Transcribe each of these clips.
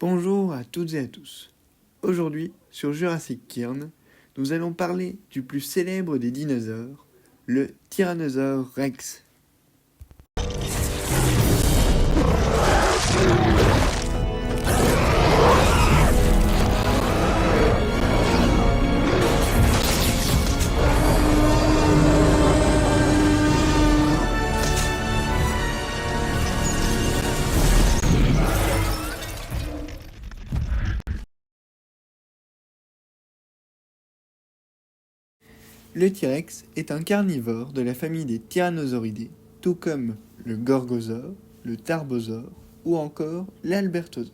Bonjour à toutes et à tous. Aujourd'hui, sur Jurassic Cairn, nous allons parler du plus célèbre des dinosaures, le Tyrannosaure Rex. Le T-Rex est un carnivore de la famille des Tyrannosauridés, tout comme le Gorgosaure, le Tarbosaure ou encore l'Albertosaure.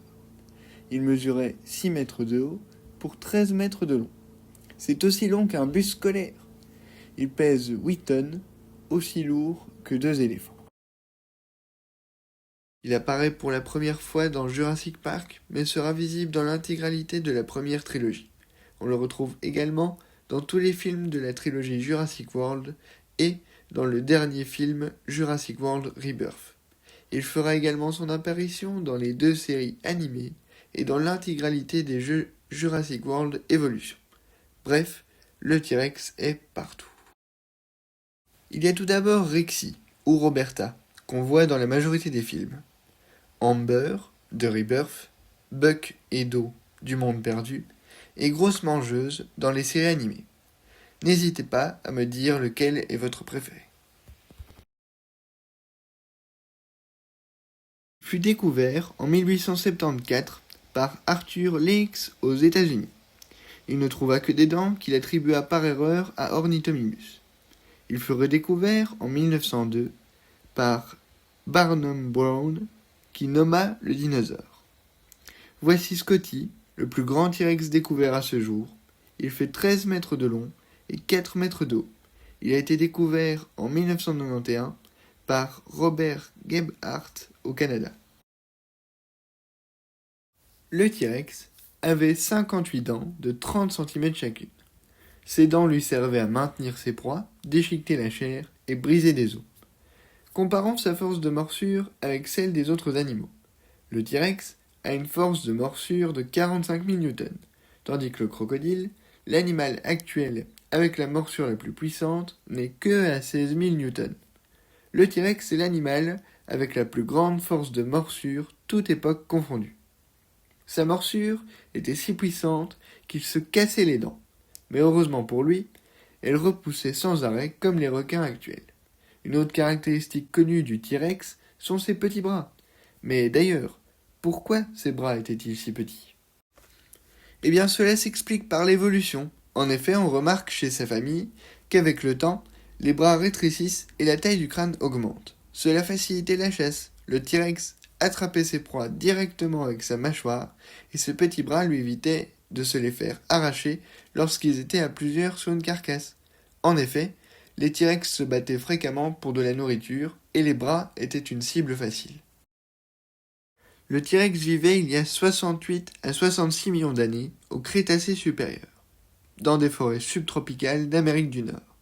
Il mesurait 6 mètres de haut pour 13 mètres de long. C'est aussi long qu'un bus scolaire. Il pèse 8 tonnes, aussi lourd que 2 éléphants. Il apparaît pour la première fois dans Jurassic Park, mais sera visible dans l'intégralité de la première trilogie. On le retrouve également dans tous les films de la trilogie Jurassic World et dans le dernier film Jurassic World Rebirth. Il fera également son apparition dans les 2 séries animées et dans l'intégralité des jeux Jurassic World Evolution. Bref, le T-Rex est partout. Il y a tout d'abord Rexy, ou Roberta, qu'on voit dans la majorité des films. Amber, de Rebirth, Buck et Do, du Monde Perdu, et Grosse Mangeuse dans les séries animées. N'hésitez pas à me dire lequel est votre préféré. Il fut découvert en 1874 par Arthur Leakes aux États-Unis. Il ne trouva que des dents qu'il attribua par erreur à Ornithomibus. Il fut redécouvert en 1902 par Barnum Brown, qui nomma le dinosaure. Voici Scotty, le plus grand T-Rex découvert à ce jour. Il fait 13 mètres de long et 4 mètres de haut. Il a été découvert en 1991 par Robert Gebhardt au Canada. Le T-Rex avait 58 dents de 30 cm chacune. Ces dents lui servaient à maintenir ses proies, déchiqueter la chair et briser des os. Comparons sa force de morsure avec celle des autres animaux. Le T-Rex a une force de morsure de 45 000 Newtons, tandis que le crocodile, l'animal actuel avec la morsure la plus puissante, n'est que à 16 000 Newtons. Le T-Rex est l'animal avec la plus grande force de morsure, toute époque confondue. Sa morsure était si puissante qu'il se cassait les dents, mais heureusement pour lui, elle repoussait sans arrêt comme les requins actuels. Une autre caractéristique connue du T-Rex sont ses petits bras. Mais d'ailleurs, pourquoi ses bras étaient-ils si petits ? Eh bien, cela s'explique par l'évolution. En effet, on remarque chez sa famille qu'avec le temps, les bras rétrécissent et la taille du crâne augmente. Cela facilitait la chasse. Le T-Rex attrapait ses proies directement avec sa mâchoire et ses petits bras lui évitaient de se les faire arracher lorsqu'ils étaient à plusieurs sur une carcasse. En effet, les T-Rex se battaient fréquemment pour de la nourriture et les bras étaient une cible facile. Le T-Rex vivait il y a 68 à 66 millions d'années au Crétacé supérieur, dans des forêts subtropicales d'Amérique du Nord.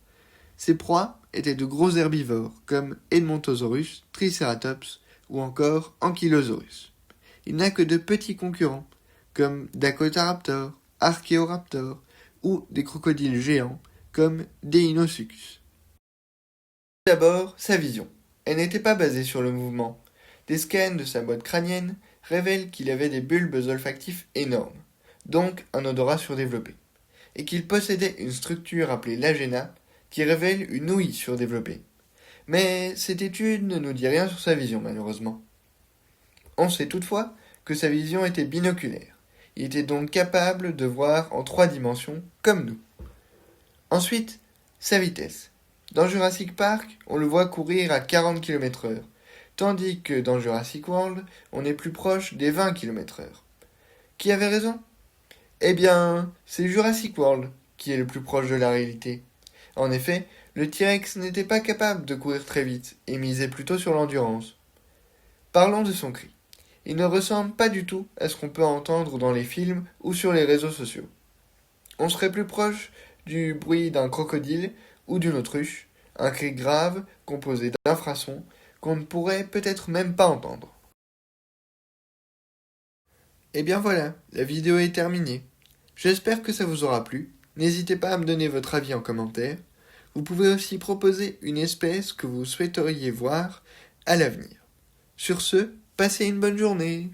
Ses proies étaient de gros herbivores comme Edmontosaurus, Triceratops ou encore Ankylosaurus. Il n'a que de petits concurrents comme Dakotaraptor, Archaeoraptor ou des crocodiles géants comme Deinosuchus. D'abord, sa vision. Elle n'était pas basée sur le mouvement. Des scans de sa boîte crânienne révèlent qu'il avait des bulbes olfactifs énormes, donc un odorat surdéveloppé, et qu'il possédait une structure appelée l'agéna qui révèle une ouïe surdéveloppée. Mais cette étude ne nous dit rien sur sa vision, malheureusement. On sait toutefois que sa vision était binoculaire. Il était donc capable de voir en 3 dimensions, comme nous. Ensuite, sa vitesse. Dans Jurassic Park, on le voit courir à 40 km/h, tandis que dans Jurassic World, on est plus proche des 20 km/h. Qui avait raison ? Eh bien, c'est Jurassic World qui est le plus proche de la réalité. En effet, le T-Rex n'était pas capable de courir très vite et misait plutôt sur l'endurance. Parlons de son cri. Il ne ressemble pas du tout à ce qu'on peut entendre dans les films ou sur les réseaux sociaux. On serait plus proche du bruit d'un crocodile ou d'une autruche, un cri grave composé d'infrasons qu'on ne pourrait peut-être même pas entendre. Et bien voilà, la vidéo est terminée. J'espère que ça vous aura plu. N'hésitez pas à me donner votre avis en commentaire. Vous pouvez aussi proposer une espèce que vous souhaiteriez voir à l'avenir. Sur ce, passez une bonne journée.